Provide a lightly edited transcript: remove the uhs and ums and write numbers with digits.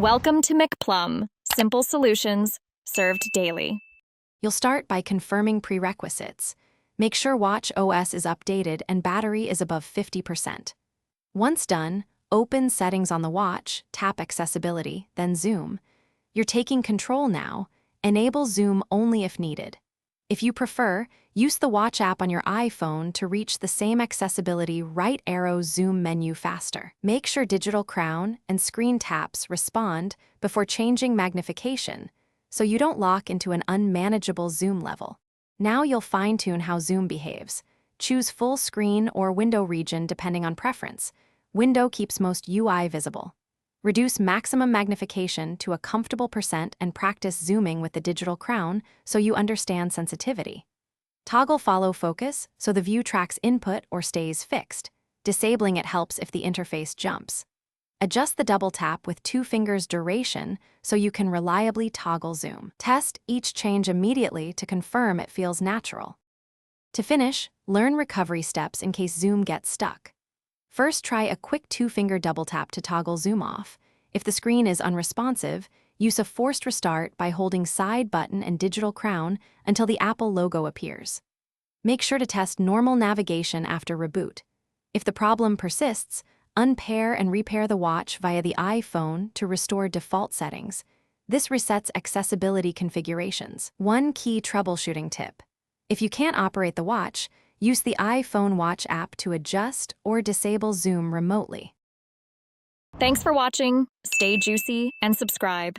Welcome to McPlum, simple solutions served daily. You'll start by confirming prerequisites. Make sure Watch OS is updated and battery is above 50%. Once done, open Settings on the watch, tap Accessibility, then Zoom. You're taking control now. Enable Zoom only if needed. If you prefer, use the Watch app on your iPhone to reach the same accessibility right arrow zoom menu faster. Make sure digital crown and screen taps respond before changing magnification, so you don't lock into an unmanageable zoom level. Now you'll fine-tune how zoom behaves. Choose full screen or window region depending on preference. Window keeps most UI visible. Reduce maximum magnification to a comfortable percent and practice zooming with the digital crown so you understand sensitivity. Toggle follow focus so the view tracks input or stays fixed. Disabling it helps if the interface jumps. Adjust the double tap with 2 fingers duration so you can reliably toggle zoom. Test each change immediately to confirm it feels natural. To finish, learn recovery steps in case zoom gets stuck. First, try a quick 2-finger double tap to toggle zoom off. If the screen is unresponsive, use a forced restart by holding side button and digital crown until the Apple logo appears. Make sure to test normal navigation after reboot. If the problem persists, unpair and repair the watch via the iPhone to restore default settings. This resets accessibility configurations. One key troubleshooting tip. If you can't operate the watch, use the iPhone Watch app to adjust or disable zoom remotely. Thanks for watching. Stay juicy and subscribe.